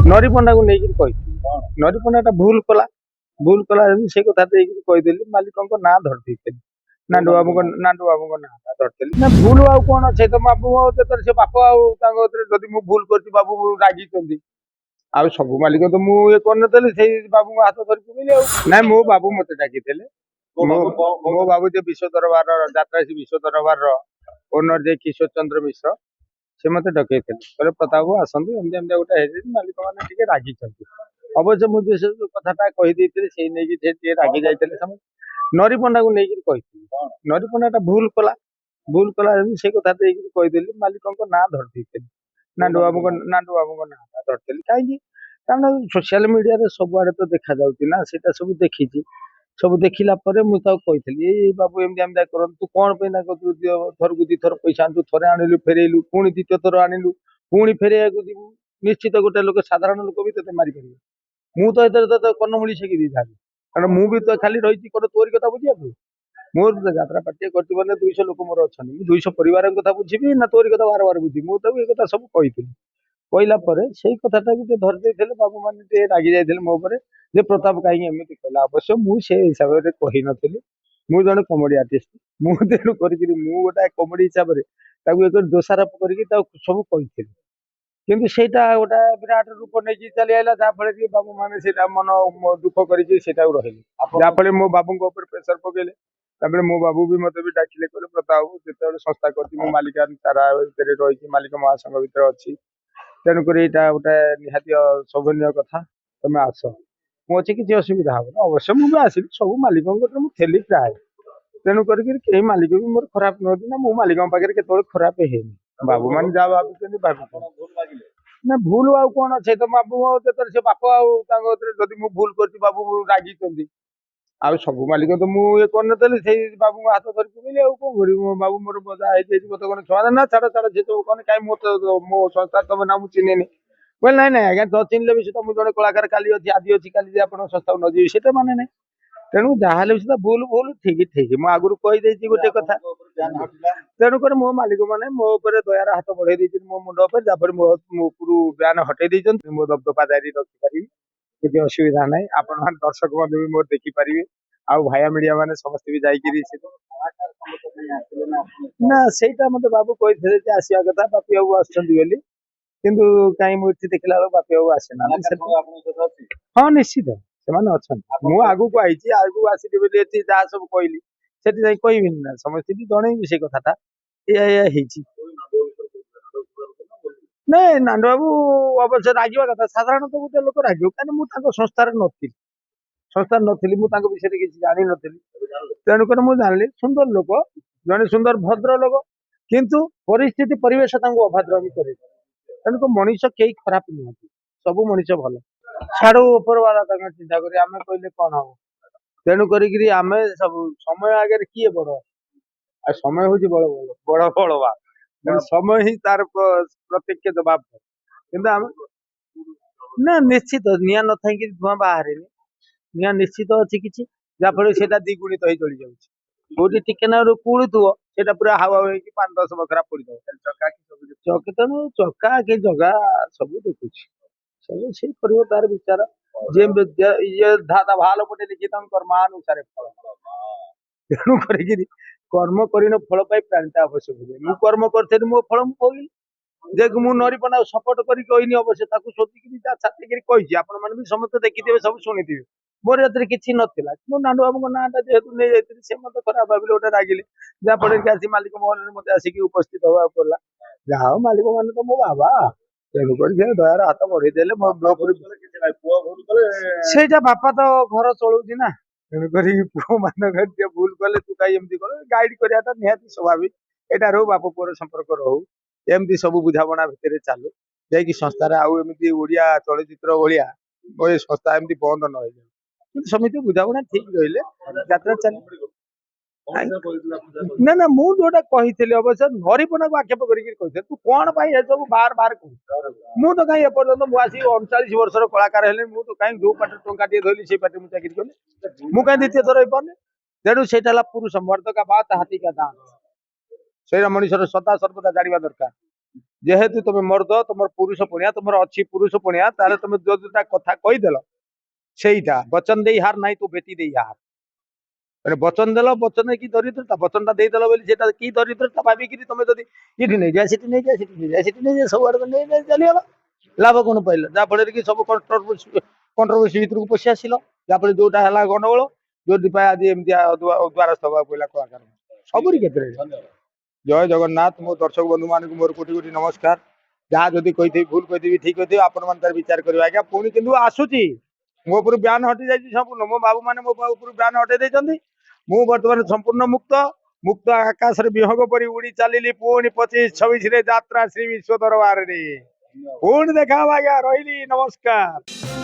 ନରିପଣ୍ଡା କୁ ନେଇକି କହିଥିଲି ନରିପଣ୍ଡା ଟା ଭୁଲ କଲା ସେ କଥା ଦେଇକି କହିଦେଲି ମାଲିକଙ୍କ ନାଁ ଧରି ଦେଇଥିଲି ନାଣ୍ଡୁ ବାବୁଙ୍କ ନାଁ ଧରିଥିଲି ନା ଭୁଲ ଆଉ କଣ ସେ ତ ବାବୁ ଯେତେବେଳେ ସେ ବାପ ଆଉ ତାଙ୍କ ଯଦି ମୁଁ ଭୁଲ କରିଛି ବାବୁ ରାଗିଛନ୍ତି ଆଉ ସବୁ ମାଲିକ ତ ମୁଁ ଇଏ କରିନଥିଲି ସେଇ ବାବୁଙ୍କ ହାତ ଧରି ପକେଇଲି ଆଉ ନାଇଁ ମୋ ବାବୁ ମତେ ଡାକିଥିଲେ ମୋ ବାବୁ ଯେ ବିଶ୍ୱ ଦରବାର ଯାତ୍ରା ବିଶ୍ୱ ଦରବାର ଓନର ଯେ କିଶୋର ଚନ୍ଦ୍ର ମିଶ୍ର ସେ ମତେ ଡକେଇଥିଲେ କହିଲେ ପ୍ରତାପ ବାବୁ ଆସନ୍ତୁ ଏମିତି ଏମିତି ଗୋଟେ ହେଇଯାଇଛି ମାଲିକ ମାନେ ଟିକେ ରାଗିଛନ୍ତି ଅବଶ୍ୟ ମୁଁ ଯେ କଥାଟା କହିଦେଇଥିଲି ସେଇ ନେଇକି ସେ ଟିକେ ରାଗି ଯାଇଥିଲେ ସମସ୍ତେ ନରିପଣ୍ଡାକୁ ନେଇକି କହିଥିଲି ନରିପଣ୍ଡା ଟା ଭୁଲ କଲା ସେ କଥା ଦେଇକି କହିଦେଲି ମାଲିକଙ୍କ ନାଁ ଧରି ଦେଇଥିଲି ନାଣ୍ଡୁ ବାବୁଙ୍କ ନାଁ ଧରିଥିଲି କାହିଁକି କାରଣ ସୋସିଆଲ ମିଡିଆରେ ସବୁଆଡେ ତ ଦେଖାଯାଉଛି ନା ସେଇଟା ସବୁ ଦେଖିଛି ସବୁ ଦେଖିଲା ପରେ ମୁଁ ତାକୁ କହିଥିଲି ଏଇ ବାବୁ ଏମିତି ଏମିତି କରନ୍ତୁ ତୁ କଣ ପାଇଁ ତାଙ୍କ ଥରକୁ ଦିଥର ପଇସା ଆଣିଛୁ ଥରେ ଆଣିଲୁ ଫେରେଇଲୁ ପୁଣି ଦ୍ୱିତୀୟ ଥର ଆଣିଲୁ ପୁଣି ଫେରେଇବାକୁ ଯିବୁ ନିଶ୍ଚିତ ଗୋଟେ ଲୋକ ସାଧାରଣ ଲୋକ ବି ତତେ ମାରିପାରିବ ମୁଁ ତ ଏଥିରେ ତତେ କର୍ଣ୍ଣମୂଳି ଶିଖି ଦେଇଥାନ୍ତି କାରଣ ମୁଁ ବି ତ ଖାଲି ରହିଛି କଣ ତୋରି କଥା ବୁଝିବା ପାଇଁ ମୋର ଯାତ୍ରା ପାର୍ଟି କରିଛି ମାନେ 200 ଲୋକ ମୋର ଅଛନ୍ତି ମୁଁ 200 ପରିବାରଙ୍କ କଥା ବୁଝିବି ନା ତୋରି କଥା ବାର ବାର ବୁଝିବି ମୁଁ ତାକୁ ଏ କଥା ସବୁ କହିଥିଲି କହିଲା ପରେ ସେଇ କଥାଟା ବି ଟିକେ ଧରି ଦେଇଥିଲେ ବାବୁ ମାନେ ଟିକେ ରାଗି ଯାଇଥିଲେ ମୋ ଉପରେ ଯେ ପ୍ରତାପ କାହିଁକି ଏମିତି କହିଲା ଅବଶ୍ୟ ମୁଁ ସେ ହିସାବରେ କହିନଥିଲି ମୁଁ ଜଣେ କମେଡି ଆର୍ଟିଷ୍ଟ ମୁଁ ତେଣୁ କରିକିରି ମୁଁ ଗୋଟେ କମେଡି ହିସାବରେ ତାକୁ ଏକ ଦୋଷାରୋପ କରିକି ତାକୁ ସବୁ କହିଥିଲି କିନ୍ତୁ ସେଇଟା ଗୋଟେ ବିରାଟ ରୂପ ନେଇକି ଚାଲି ଆଇଲା ଯାହାଫଳରେ କି ବାବୁ ମାନେ ସେଇଟା ମନ ଦୁଃଖ କରିକି ସେଇଟାକୁ ରହିଲେ ଯାହାଫଳରେ ମୋ ବାବୁଙ୍କ ଉପରେ ପ୍ରେସର ପକେଇଲେ ତାପରେ ମୋ ବାବୁ ବି ମତେ ବି ଡାକିଲେ କହିଲେ ପ୍ରତାପ ଯେତେବେଳେ ସଂସ୍ଥା କରିଛି ମୁଁ ମାଲିକାନା ତାରା ଭିତରେ ରହିଛି ମାଲିକ ମହାସଂଘ ଭିତରେ ଅଛି ତେଣୁକରି ଏଇଟା ଗୋଟେ ନିହାତି ଶୋଭନୀୟ କଥା ତମେ ଆସ ମୁଁ ଅଛି କିଛି ଅସୁବିଧା ହବନି ଅବଶ୍ୟ ମୁଁ ବି ଆସିଲି ସବୁ ମାଲିକଙ୍କ କତିରେ ମୁଁ ଥିଲି ପ୍ରାୟ ତେଣୁ କରିକି କେହି ମାଲିକ ବି ମୋର ଖରାପ ନୁହନ୍ତି ନା ମୁଁ ମାଲିକଙ୍କ ପାଖରେ କେତେବେଳେ ଖରାପ ହେଇନି ବାବୁ ମାନେ ଯାହା ଭାବୁଛନ୍ତି ଭାବୁଛନ୍ତି ନା ଭୁଲ ଆଉ କଣ ସେ ତ ବାବୁ ଯେତେବେଳେ ସେ ବାପ ଆଉ ତାଙ୍କ କତିରେ ଯଦି ମୁଁ ଭୁଲ କରିଛି ବାବୁ ରାଗିଛନ୍ତି ଆଉ ସବୁ ମାଲିକ ତ ମୁଁ ଇଏ କରିନଥିଲି ସେଇ ବାବୁଙ୍କ ହାତ ଧରି ପକେଇଲି ଆଉ କଣ କରିବି ମୋ ବାବୁ ମୋର ବଜା ହେଇଯାଇଛି ମତେ କଣ ଛୁଆ ନା ଛାଡ ସେ ସବୁ କଣ କାହିଁ ମୋ ସଂସ୍ଥା ତମେ ନା ମୁଁ ଚିହ୍ନିନି କହିଲେ ନାଇଁ ଆଜ୍ଞା ତ ଚିହ୍ନିଲେ ବି ସେଟା ମୁଁ ଜଣେ କଳାକାର କାଲି ଅଛି ଆଜି ଅଛି କାଲି ଯେ ଆପଣଙ୍କ ସଂସ୍ଥାକୁ ନ ଯିବି ସେଟା ମାନେ ନାହିଁ ତେଣୁ ଯାହାହେଲେ ବି ସେଟା ଭୁଲ ଠିକ ମୁଁ ଆଗରୁ କହିଦେଇଛି ଗୋଟେ କଥା ତେଣୁକରି ମୋ ମାଲିକ ମାନେ ମୋ ଉପରେ ଦୟାର ହାତ ବଢେଇ ଦେଇଛନ୍ତି ମୋ ମୁଣ୍ଡ ଉପରେ ଯାହାଫଳରେ ମୋ ଉପରୁ ବ୍ୟାନ ହଟେଇ ଦେଇଛନ୍ତି ମୋ ଦବଦପା ଜାରି ରଖିପାରିବି କିଛି ଅସୁବିଧା ନାହିଁ ଆପଣ ମାନେ ଦର୍ଶକ ବନ୍ଧୁ ବି ମୋର ଦେଖିପାରିବେ ଆଉ ଭାଇଆ ମିଡିଆ ମାନେ ସମସ୍ତେ ବି ଯାଇକିରି ନା ସେଇଟା ମତେ ବାବୁ କହିଥିଲେ ଯେ ଆସିବା କଥା ବାପି ବାବୁ ଆସୁଛନ୍ତି ବୋଲି କିନ୍ତୁ କାହିଁ ମୁଁ ଏଠି ଦେଖିଲା ବେଳକୁ ବାପି ବାବୁ ଆସିନାହାନ୍ତି ହଁ ନିଶ୍ଚିତ ସେମାନେ ଅଛନ୍ତି ମୁଁ ଆଗକୁ ଆଇଛି ଆଗକୁ ଆସିଲି ବୋଲି ଏଠି ଯାହା ସବୁ କହିଲି ସେଠି ଯାଇ କହିବିନି ନା ସମସ୍ତେ ବି ଜଣେଇବି ସେ କଥାଟା ଏଇଆ ହେଇଛି ନାଇଁ ନାଣ୍ଡୁ ବାବୁ ଅବଶ୍ୟ ରାଗିବା କଥା ସାଧାରଣତଃ ଗୋଟେ ଲୋକ ରାଗିବ କାହିଁକି ମୁଁ ତାଙ୍କ ସଂସ୍ଥାରେ ନଥିଲି ମୁଁ ତାଙ୍କ ବିଷୟରେ କିଛି ଜାଣିନଥିଲି ତେଣୁକରି ମୁଁ ଜାଣିଲି ସୁନ୍ଦର ଲୋକ ଜଣେ ସୁନ୍ଦର ଭଦ୍ର ଲୋକ କିନ୍ତୁ ପରିସ୍ଥିତି ପରିବେଶ ତାଙ୍କୁ ଅଭଦ୍ର କରେ ତେଣୁକ ମଣିଷ କେହି ଖରାପ ନୁହନ୍ତି ସବୁ ମଣିଷ ଭଲ ଛାଡୁ ଉପର ବାଲା ତାଙ୍କ ଚିନ୍ତା କରି ଆମେ କହିଲେ କଣ ହବ ତେଣୁ କରିକିରି ଆମେ ସବୁ ସମୟ ଆଗରେ କିଏ ବଡ ଆଉ ସମୟ ହଉଛି ବଳବାନ ତେଣୁ ସମୟ ହିଁ ତାର ପ୍ରତ୍ୟକ୍ଷ ଜବାବ କିନ୍ତୁ ଆମେ ନା ନିଶ୍ଚିତ ନିଆଁ ନଥାଇକି ଧୂଆଁ ବାହାରେନି ନିଆଁ ନିଶ୍ଚିତ ଅଛି କିଛି ଯାହାଫଳରେ ସେଇଟା ଦ୍ୱିଗୁଣିତ ହେଇ ଚଳି ଯାଉଛି କୋଉଠି ଟିକେ ନା କୁଳୁଥିବ ସେଇଟା ପୁରା ହାୱା ହେଇକି 5-10 ବଖରା ପଡିଯାଉ ତେଣୁ ଚକା କି ଜଗା ସବୁ ଦେଖୁଛି ସବୁ ସେ କରିବ ତାର ବିଚାର ଇଏ ଧାତା ଭଲ ପଟେ ଲିଖିତ କର୍ମାନୁସାରେ ଫଳ ତେଣୁ କରିକିରି କର୍ମ କରିନ ଫଳ ପାଇଁ ପ୍ରାଣୀଟା ଆବଶ୍ୟକ ହୁଏ ମୁଁ କର୍ମ କରିଥିଲି ମୋ ଫଳ ମୁଁ କହିଲି ଯେ ମୁଁ ନରିପଣ୍ଡା ସପୋର୍ଟ କରି କହିନି ଅବଶ୍ୟ ତାକୁ ସୋଧିକିରି ତା ଛାତିକିରି କହିଛି ଆପଣ ମାନେ ବି ସମସ୍ତେ ଦେଖିଥିବେ ସବୁ ଶୁଣିଥିବେ ମୋର ଏଥିରେ କିଛି ନଥିଲା କିନ୍ତୁ ନାଣ୍ଡୁ ବାବୁଙ୍କ ନାଁଟା ଯେହେତୁ ନେଇଯାଇଥିଲି ସେ ମତେ ଖରାପ ଭାବିଲେ ଗୋଟେ ରାଗିଲେ ଯାହାଫଳରେ କି ଆସି ମାଲିକ ମହଲରେ ମତେ ଆସିକି ଉପସ୍ଥିତ ହବାକୁ ପଡିଲା ଯାହା ହଉ ମାଲିକ ମାନେ ତ ମୋ ବାବା ତେଣୁକରି ସେ ଦୟାର ହାତ ବଢେଇ ଦେଲେ ସେଇଟା ବାପା ତ ଘର ଚଳଉଛି ନା ତେଣୁକରି ପୁଅ ମାନଙ୍କ ଟିକେ ଭୁଲ କଲେ ତୁ କାହିଁ ଏମିତି କର ଗାଇଡ କରିବାଟା ନିହାତି ସ୍ୱାଭାବିକ ଏଇଟା ରହୁ ବାପ ପୁଅର ସମ୍ପର୍କ ରହୁ ଏମିତି ସବୁ ବୁଝାମଣା ଭିତରେ ଚାଲୁ ଯାଇକି ସଂସ୍ଥାରେ ଆଉ ଏମିତି ଓଡିଆ ଚଳଚିତ୍ର ଭଳିଆ ଏ ସଂସ୍ଥା ଏମିତି ବନ୍ଦ ନ ହେଇଯାଉ କିନ୍ତୁ ସମିତି ବୁଝାମଣା ଠିକ ରହିଲେ ଯାତ୍ରା ଚାଲେ ନା ମୁଁ ଯୋଉଟା କହିଥିଲି ଅବଶ୍ୟ ନରିପଣାକୁ ଆକ୍ଷେପ କରିକି କହିଥିଲି ତୁ କଣ ପାଇଁ ଏସବୁ ବାହାର କହୁଛୁ ମୁଁ ତ କାହିଁ ଏପର୍ଯ୍ୟନ୍ତ ମୁଁ ଆସିକି 39 ବର୍ଷର କଳାକାର ହେଲି ମୁଁ ତ କାହିଁ ଯୋଉ ପାଟିରେ ଟଙ୍କା ଟିକେ ଧରିଲି ସେଇ ପାଟିରେ ମୁଁ ଚାକିରି କଲି ମୁଁ କାହିଁ ଦ୍ୱିତୀୟ ଥର ହେଇପାରୁନି ତେଣୁ ସେଇଟା ହେଲା ପୁରୁଷ ମର୍ଦ୍ଦ କା ବାତ ହାତୀ କା ଦାନ୍ତ ସେଇଟା ମଣିଷର ସଦା ସର୍ବଦା ଜାଣିବା ଦରକାର जेहेतु तुम मर्द तुम पुरुष पणिया तुम अच्छी पुरुष पणिया ताले तुम जो जोटा कथा कहीदेल सेटा वचन दे हार नहीं तू बेटी दे हार मैंने वचन देल वचन की दरिद्रता वचनटा देदेल बोली सेटा की दरिद्रता भाविकी तुम जब ये नहीं जाए सीटी नहीं जाए सीटी नहीं जाए सीटी नहीं जाए सब आड़े नहीं जाए चलीगला लाभ कौन पाइल जहाँफल कि सब कंट्रोवर्सी भितर को पशि आसिल जहाँफल जोटा है गंडगोल जो आज एमती द्वारस्थ हवा पड़ा कलाकार सबरी क्षेत्र में जय जगन्नाथ मो दर्शक बंधु मान मोर कोटि कोटि नमस्कार जहाँ जदि कही भूल कही ठीक कही आपण मैंने तार विचार करेंगे आज्ञा पुणी कि आसूची मो उपर ब्यान हटि जाए संपूर्ण मो बाबू मैंने मो उपर ब्यान हटे देते मु बर्तमान संपूर्ण मुक्त मुक्त आकाश विहंग परी उड़ी चलिली पुणी 25-26 यात्रा श्री विश्व दरबार पुणी देखा आज्ञा रही नमस्कार।